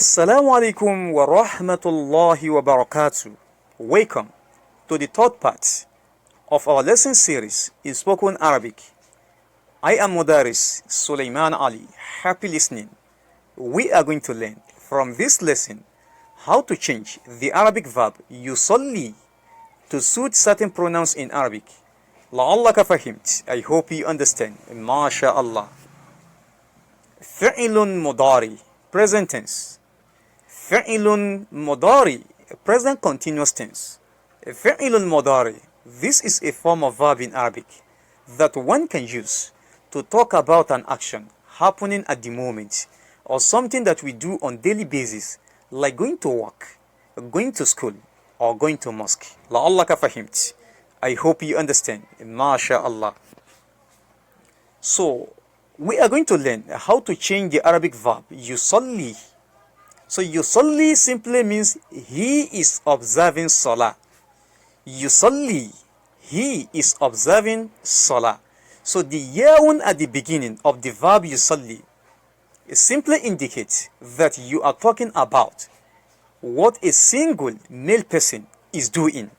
Assalamu alaikum wa rahmatullahi wa barakatuh. Welcome to the third part of our lesson series in spoken Arabic. I am Mudaris Sulaiman Ali. Happy listening. We are going to learn from this lesson how to change the Arabic verb yusalli to suit certain pronouns in Arabic. لعلك فهمت. I hope you understand. MashaAllah. فعل مضارع present tense. فعل مضارع present continuous tense. فعل مضارع, this is a form of verb in Arabic that one can use to talk about an action happening at the moment or something that we do on daily basis, like going to work, going to school, or going to mosque. لعلك فهمت. I hope you understand. MashaAllah. So we are going to learn how to change the Arabic verb yusalli. So yusalli simply means he is observing salah. Yusalli, he is observing salah. So the yaun at the beginning of the verb yusalli simply indicates that you are talking about what a single male person is doing.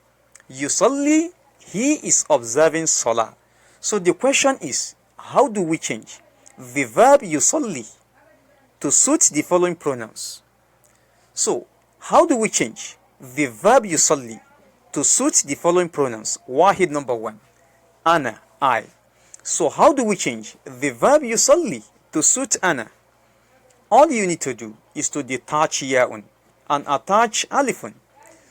Yusalli, he is observing salah. So the question is, how do we change the verb yusalli to suit the following pronouns? So, how do we change the verb yusalli to suit the following pronouns? Wahid number one, ana, I. So, how do we change the verb yusalli to suit ana? All you need to do is to detach ya'un and attach alifun.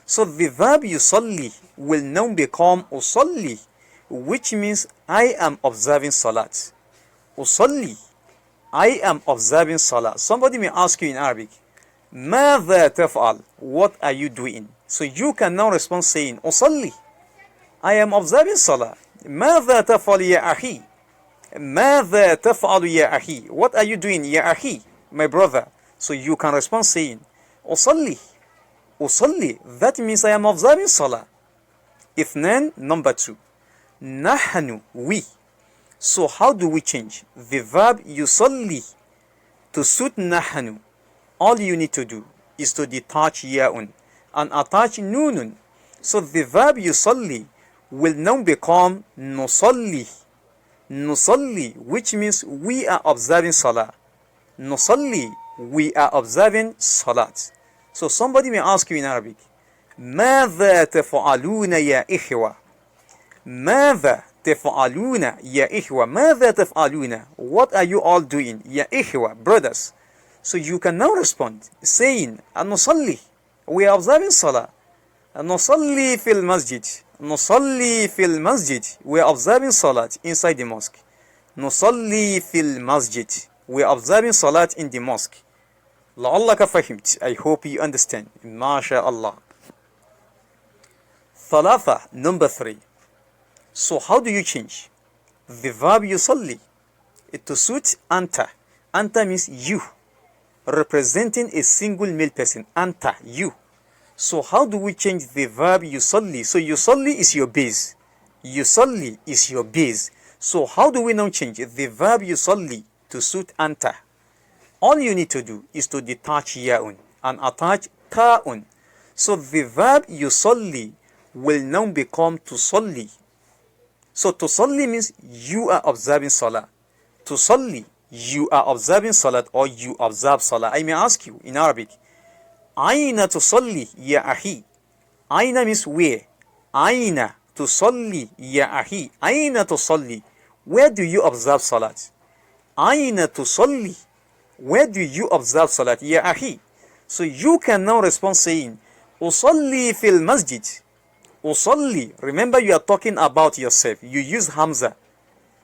So, the verb yusalli will now become usalli, which means I am observing salat. Usalli, I am observing salah. Somebody may ask you in Arabic, ماذا تفعل? What are you doing? So you can now respond saying, أصلي, I am observing salah. ماذا تفعل يا أخي? ماذا تفعل يا أخي? What are you doing يا أخي? My brother. So you can respond saying, أصلي. أصلي, that means I am observing salah. Ithnan, number two, نحن, we. So how do we change the verb yusalli to suit nahnu? All you need to do is to detach ya'un and attach nunun. So the verb yusalli will now become nusalli. Nusalli, which means we are observing salah. Nusalli, we are observing salat. So somebody may ask you in Arabic, ماذا تفعلون يا إخوة? ماذا تفعلون يا إخوة? ماذا تفعلون? What are you all doing? يا إخوة, brothers. So you can now respond saying, نصلي, we are observing salah. نصلي في المسجد. نصلي في المسجد, we are observing salat inside the mosque. نصلي في المسجد, we are observing salat in the mosque. لعلك فهمت. I hope you understand. MashaAllah. ثلاثة, number three. So how do you change the verb yusalli to suit anta? Anta means you, representing a single male person. Anta, you. So how do we change the verb yusalli? So yusalli is your base. Yusalli is your base. So how do we now change the verb yusalli to suit anta? All you need to do is to detach ya'un and attach ta'un. So the verb yusalli will now become tusalli. So tusalli means you are observing salah. Tusalli, you are observing salat or you observe salah. I may ask you in Arabic, Aina tusalli ya ahi? Aina means where. Aina tusalli ya ahi? Aina tusalli? Where do you observe salat? Aina tusalli? Where do you observe salat? Ya ahi? So you can now respond saying, Usalli fil masjid. Usalli, remember you are talking about yourself. You use Hamza.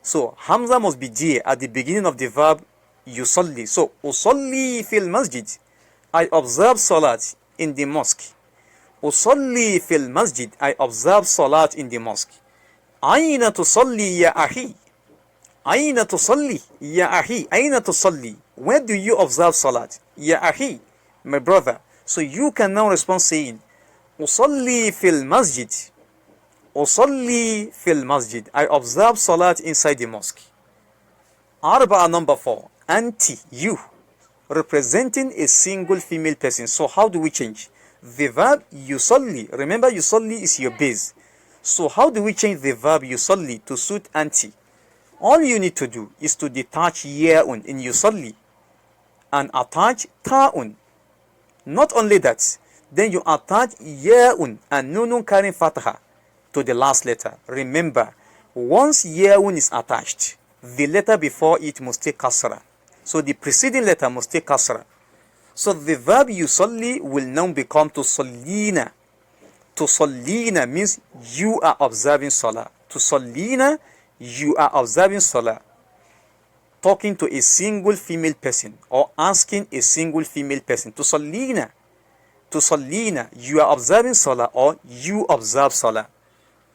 So Hamza must be there at the beginning of the verb yusalli. So Usalli fil masjid, I observe salat in the mosque. Usalli fil masjid, I observe salat in the mosque. Aina tusalli ya ahi? Aina tusalli ya ahi? Aina tusalli? Where do you observe salat? Ya ahi, my brother. So you can now respond saying, Usalli fil masjid. Usalli fil masjid, I observe salat inside the mosque. Arba'a, number four, anti, you. representing a single female person. So how do we change? The verb yusalli, remember yusalli is your base. So how do we change the verb yusalli to suit auntie? All you need to do is to detach ya'un in yusalli and attach ta'un. Not only that, then you attach ya'un and nunun carrying fatha to the last letter. Remember, once ya'un is attached, the letter before it must take kasra. So the preceding letter must take kasra. So the verb yusalli will now become tusallina. Tusallina means you are observing salah. Tusallina, you are observing salah. Talking to a single female person or asking a single female person. Tusallina. Tusallina, you are observing salah or you observe salah.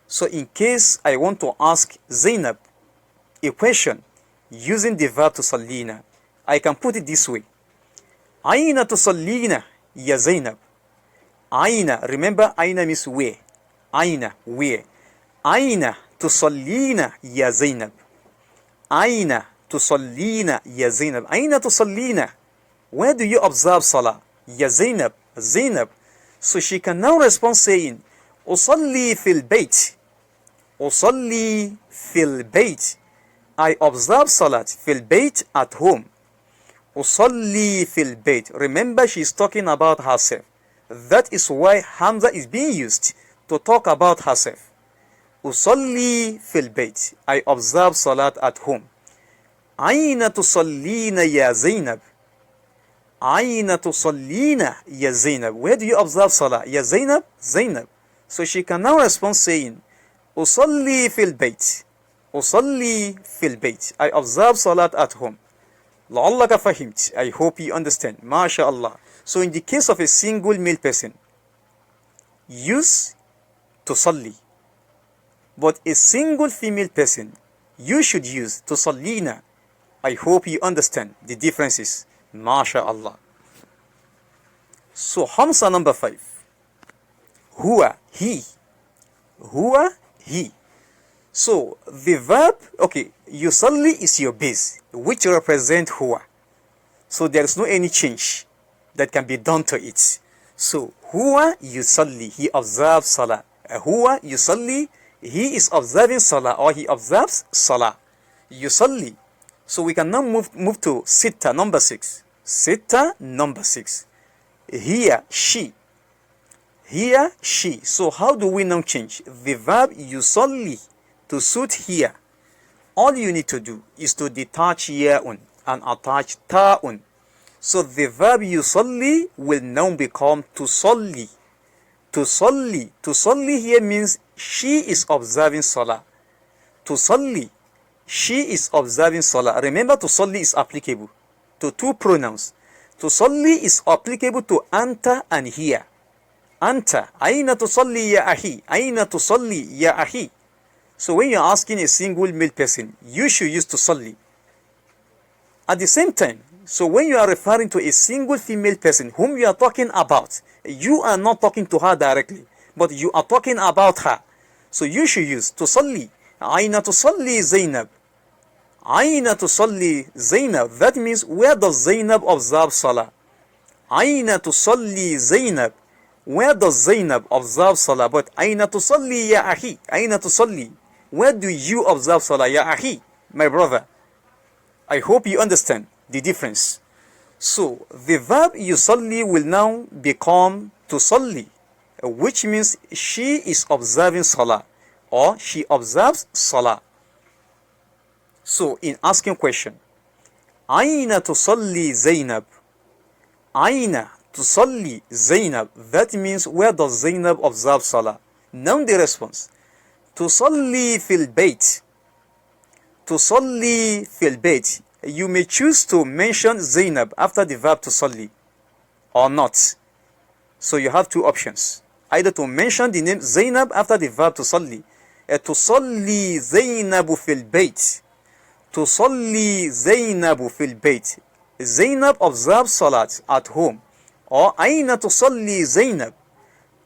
So in case I want to ask Zainab a question using the verb tusallina, I can put it this way. Aina tusallina ya Zainab. Aina, remember aina means where. Aina, where. Aina tusallina ya Zainab. Aina tusallina ya Zainab. Aina tusallina. Where do you observe salah? Ya Zainab. Zainab. So she can now respond saying, Usalli fil bayt. Usalli fil bayt. I observe salat fil bayt at home. Usalli fil bayt. Remember, she's talking about herself. That is why Hamza is being used to talk about herself. Usalli fil bayt. I observe salat at home. Aina tusallina ya Zainab. Aina tusallina ya Zainab. Where do you observe salah? Ya Zainab? Zainab. So she can now respond saying, Usalli fil bayt. Usalli fil bayt. I observe salat at home. La'allaka fahimt. I hope you understand. MashaAllah. So in the case of a single male person, use tusalli. But a single female person, you should use tusallina. I hope you understand the differences. MashaAllah. So Hamza number 5. Huwa, he. Huwa, he. So the verb, okay, yusalli is your base, which represent huwa. So there is no any change that can be done to it. So huwa yusalli, he observes salah. Huwa yusalli, he is observing salah or he observes salah. Yusalli. So we can now move to sitta number 6. Sitta number 6. Here, she. Here, she. So how do we now change the verb yusalli to suit here? All you need to do is to detach ya'un and attach ta'un. So the verb yusalli will now become tusalli. Tusalli. Tusalli here means she is observing salah. Tusalli. She is observing salah. Remember, tusalli is applicable to two pronouns. Tusalli is applicable to anta and hiya. Anta, aina tusalli ya ahi. Aina tusalli ya ahi. So when you're asking a single male person, you should use tusalli. At the same time, so when you are referring to a single female person whom you are talking about, you are not talking to her directly, but you are talking about her. So you should use tusalli. Aina tusalli Zainab. Aina tusalli Zainab. That means, where does Zainab observe salah? Aina tusalli Zainab. Where does Zainab observe salah? But aina tusalli ya ahi. Aina tusalli. Where do you observe salah? Ya ahi, my brother. I hope you understand the difference. So the verb yusalli will now become tusalli, which means she is observing salah or she observes salah. So in asking question, aina tusalli Zainab. Aina tusalli Zainab. That means, where does Zainab observe salah? Now the response, tusalli fil bayt. Tusalli fil bayt. You may choose to mention Zainab after the verb tusalli or not. So you have two options. Either to mention the name Zainab after the verb tusalli. Tusalli Zainabu fil bayt. Tusalli Zainabu fil bayt. Zainab observes salat at home. Or aina tusalli Zainab.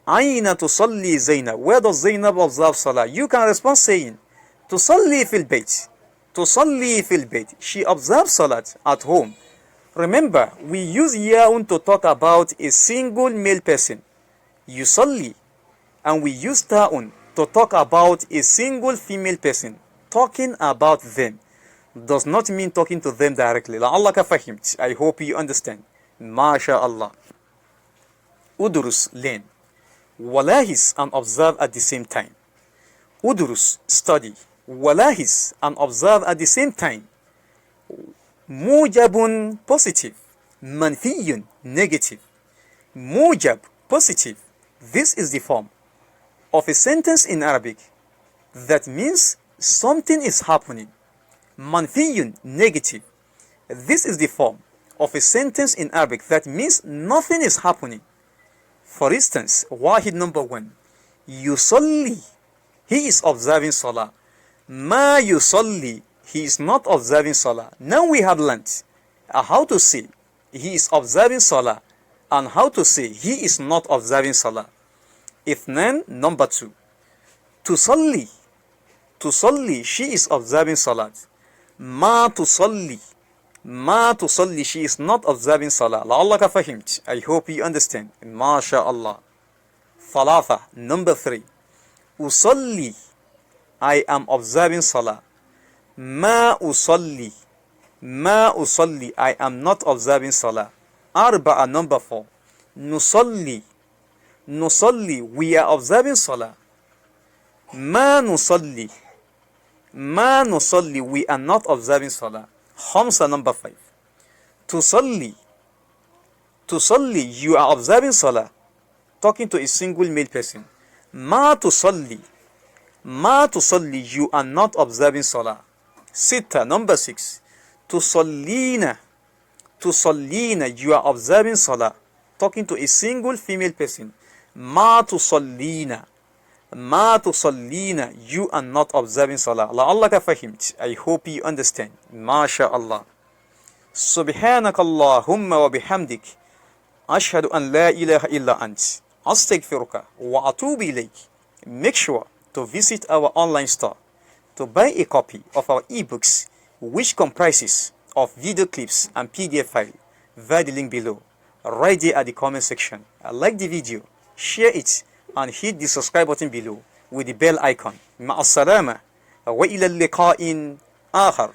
Aina tusalli Zainab. Where does Zainab observe salah? You can respond saying, tusalli fil bayt. Tusalli fil bayt. She observes salat at home. Remember, we use yaun to talk about a single male person, yusalli, and we use ta'un to talk about a single female person, talking about them. Does not mean talking to them directly. لعلك فهمت. I hope you understand. MashaAllah. Udrus, learn. Walahis, and observe at the same time. Udrus, study. Walahis, and observe at the same time. Mujabun, positive. Manfiyun, negative. Mujab, positive. This is the form of a sentence in Arabic that means something is happening. Manfiyun, negative. This is the form of a sentence in Arabic that means nothing is happening. For instance, wahid number 1. Yusalli, he is observing salah. Ma yusalli, he is not observing salah. Now we have learnt how to say he is observing salah and how to say he is not observing salah. Ithnan, number 2. Tusalli, she is observing salat. Ma tusalli, she is not observing salah. لعلك فهمت. I hope you understand. MashaAllah. Thalatha, number 3. Usalli, I am observing salah. Ma usalli, I am not observing salah. Arba'a, number 4. Nusalli, we are observing salah. Ma nusalli, we are not observing salah. Khamsa, number 5. Tusalli, you are observing salah. Talking to a single male person. Ma tusalli, you are not observing salah. Sitta, number 6. Tusallina, you are observing salah. Talking to a single female person. Ma tusallina, you are not observing salah. لعلك فهمت. I hope you understand. MashaAllah. سبحانك اللهم وبحمدك أشهد أن لا إله إلا أنت أستغفرك وأتوب إليك. Make sure to visit our online store to buy a copy of our ebooks, which comprises of video clips and PDF file via the link below, right there at the comment section. Like the video, share it, and hit the subscribe button below with the bell icon. مع السلامة وإلى اللقاء آخر.